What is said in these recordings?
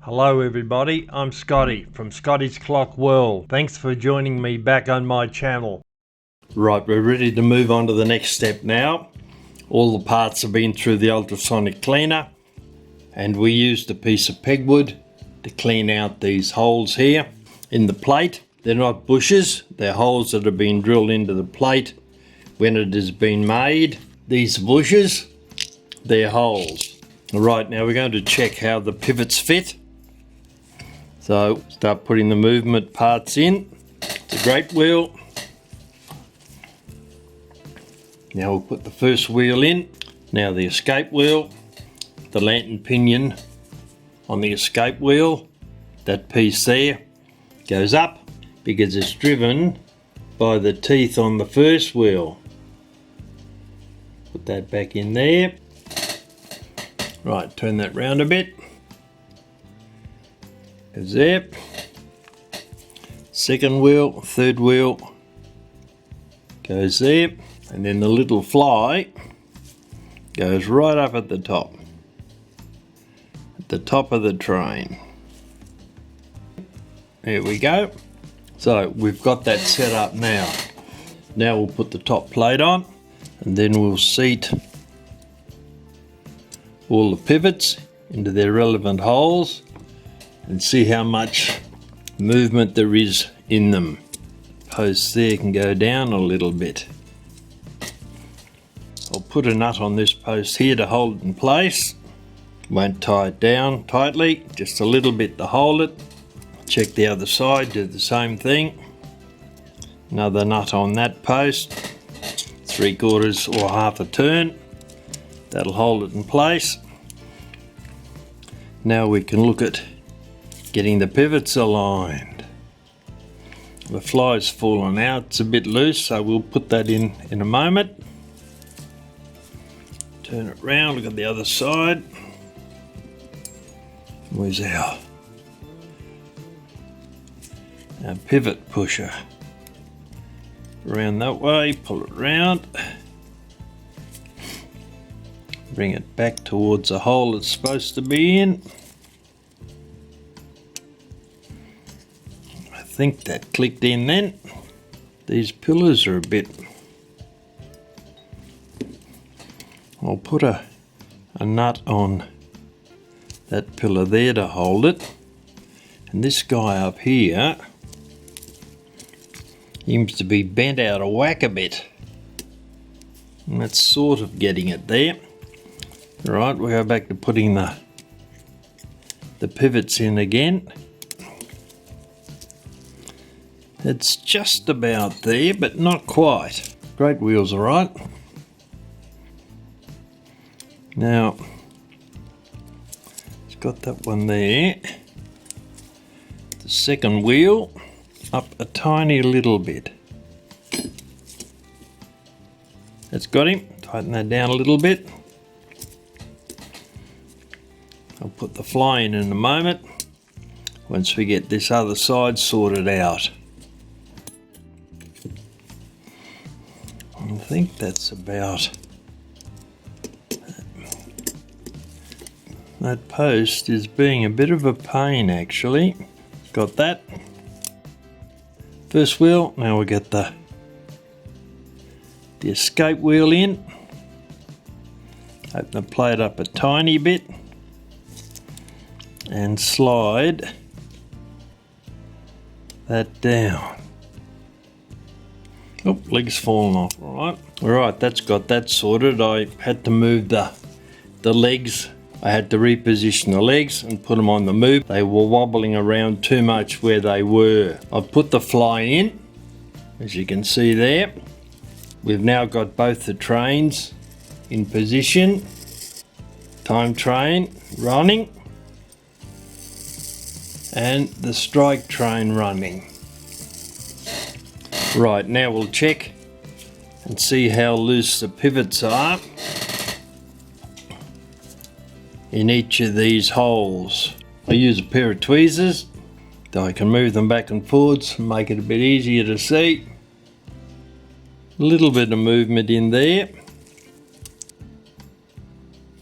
Hello everybody, I'm Scotty from Scotty's Clock World. Thanks for joining me back on my channel. Right, we're ready to move on to the next step now. All the parts have been through the ultrasonic cleaner and we used a piece of pegwood to clean out these holes here in the plate. They're not bushes, they're holes that have been drilled into the plate when it has been made. These bushes, they're holes. Right, now we're going to check how the pivots fit. So start putting the movement parts in. It's a great wheel. Now we'll put the first wheel in. Now the escape wheel, the lantern pinion on the escape wheel, that piece there goes up because it's driven by the teeth on the first wheel. Put that back in there. Right, turn that round a bit. Goes there. Second wheel, third wheel goes there, and then the little fly goes right up at the top of the train. There we go. So we've got that set up now. Now we'll put the top plate on and then we'll seat all the pivots into their relevant holes and see how much movement there is in them. Post there can go down a little bit. I'll put a nut on this post here to hold it in place. Won't tie it down tightly, just a little bit to hold it. Check the other side, do the same thing. Another nut on that post, 3/4 or half a turn. That'll hold it in place. Now we can look at getting the pivots aligned. The fly's fallen out, it's a bit loose, so we'll put that in a moment. Turn it round, look at the other side. Where's our pivot pusher? Around that way, pull it round. Bring it back towards the hole it's supposed to be in. I think that clicked in then. These pillars are a bit... I'll put a nut on that pillar there to hold it. And this guy up here seems to be bent out of whack a bit. And that's sort of getting it there. Right, we go back to putting the pivots in again. It's just about there, but not quite. Great wheels, all right. Now, it's got that one there. The second wheel up a tiny little bit. That's got him. Tighten that down a little bit. I'll put the fly in a moment once we get this other side sorted out. I think that's about... That post is being a bit of a pain actually. Got that. First wheel, now we get the escape wheel in. Open the plate up a tiny bit and slide that down. Oh, leg's fallen off, Alright, that's got that sorted. I had to move the legs. I had to reposition the legs and put them on the move. They were wobbling around too much where they were. I've put the fly in, as you can see there. We've now got both the trains in position. Time train running. And the strike train running. Right, now we'll check and see how loose the pivots are in each of these holes. I use a pair of tweezers so I can move them back and forwards and make it a bit easier to see. A little bit of movement in there.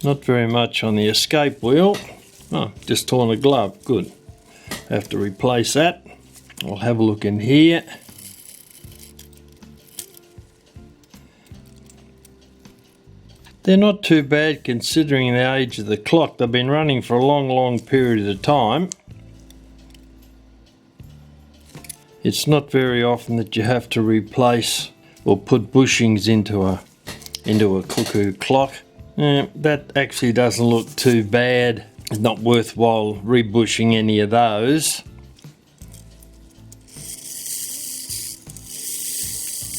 Not very much on the escape wheel. Oh, just torn a glove, good. Have to replace that. I'll have a look in here. They're not too bad considering the age of the clock. They've been running for a long period of time. It's not very often that you have to replace or put bushings into a cuckoo clock. That actually doesn't look too bad. It's not worthwhile rebushing any of those.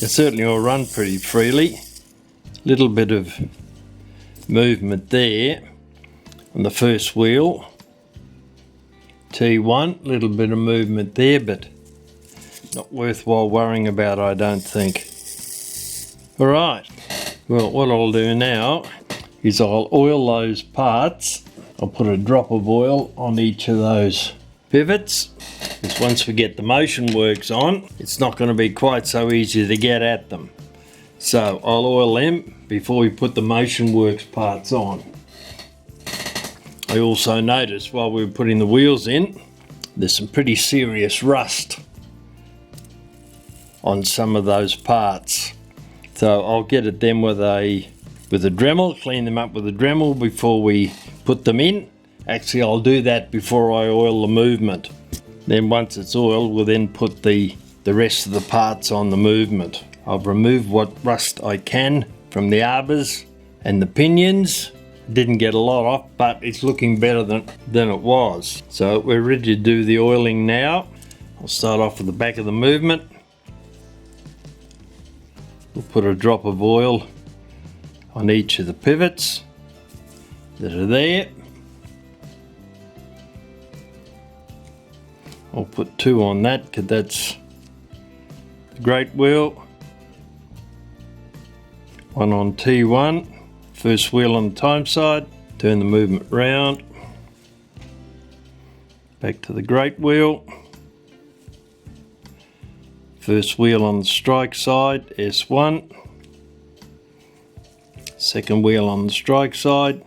They certainly all run pretty freely. Little bit of movement there on the first wheel. T1, little bit of movement there, but not worthwhile worrying about, I don't think. Alright, well, what I'll do now is I'll oil those parts. I'll put a drop of oil on each of those pivots, because once we get the motion works on, it's not going to be quite so easy to get at them. So I'll oil them before we put the motion works parts on. I also noticed while we were putting the wheels in, there's some pretty serious rust on some of those parts. So I'll get at them with a Dremel, clean them up with a Dremel before we put them in. Actually, I'll do that before I oil the movement. Then once it's oiled, we'll then put the rest of the parts on the movement. I've removed what rust I can from the arbors and the pinions. Didn't get a lot off, but it's looking better than it was. So we're ready to do the oiling now. I'll start off with the back of the movement. We'll put a drop of oil on each of the pivots that are there. I'll put 2 on that because that's the great wheel. 1 on T1, first wheel on the time side, turn the movement round, back to the great wheel, first wheel on the strike side, S1, second wheel on the strike side,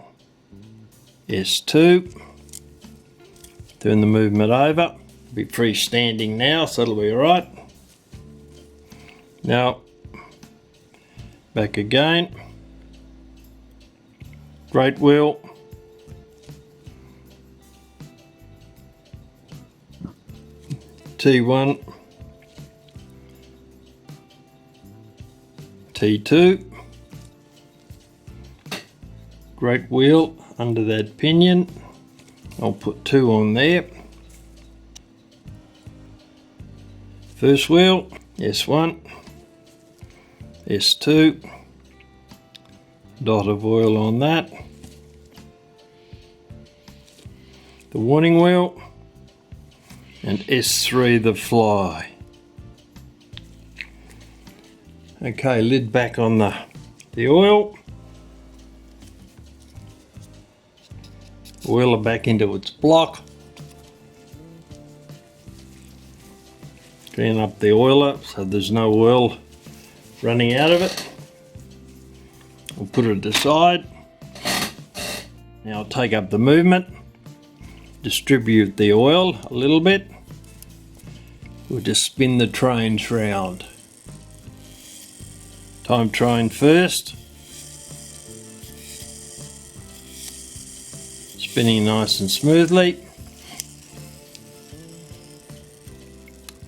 S2, turn the movement over. Be freestanding now, so it'll be alright. Now, back again. Great wheel. T1. T2. Great wheel under that pinion. I'll put 2 on there. First wheel, S1, S2, dot of oil on that. The warning wheel, and S3 the fly. Okay, lid back on the oil. Oil it back into its block. Clean up the oiler so there's no oil running out of it. I'll put it aside. Now I'll take up the movement, distribute the oil a little bit. We'll just spin the trains round. Time train first. Spinning nice and smoothly.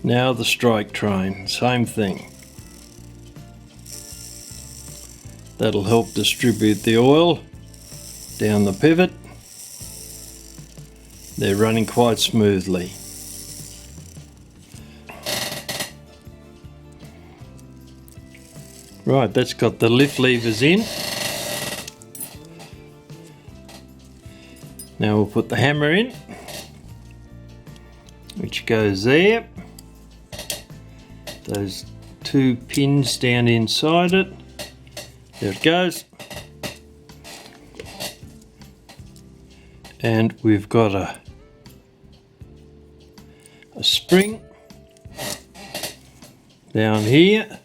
Now the strike train, same thing. That'll help distribute the oil down the pivot. They're running quite smoothly. Right, that's got the lift levers in. Now we'll put the hammer in, which goes there. Those 2 pins down inside it. There it goes. And we've got a spring down here.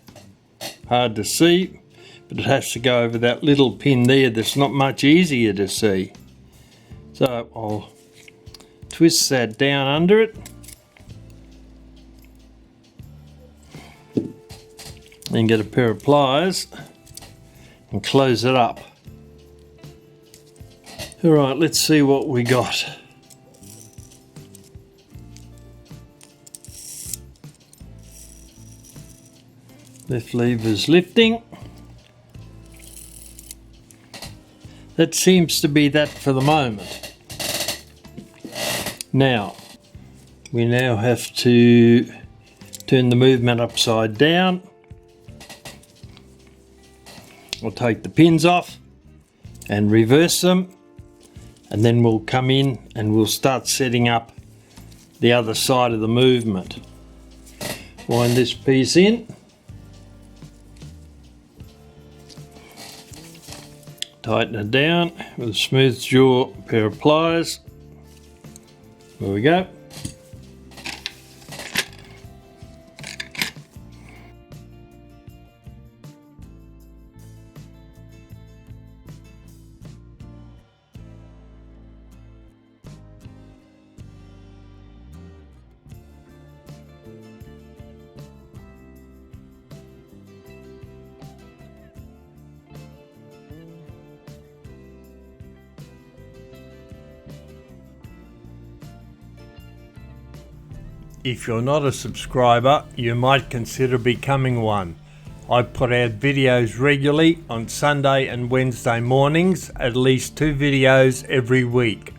Hard to see, but it has to go over that little pin there that's not much easier to see. So I'll twist that down under it. Then get a pair of pliers and close it up. Alright, let's see what we got. Left lever's lifting. That seems to be that for the moment. Now, we now have to turn the movement upside down. We'll take the pins off and reverse them, and then we'll come in and we'll start setting up the other side of the movement. Wind this piece in. Tighten it down with a smooth jaw pair of pliers. There we go. If you're not a subscriber, you might consider becoming one. I put out videos regularly on Sunday and Wednesday mornings, at least 2 videos every week.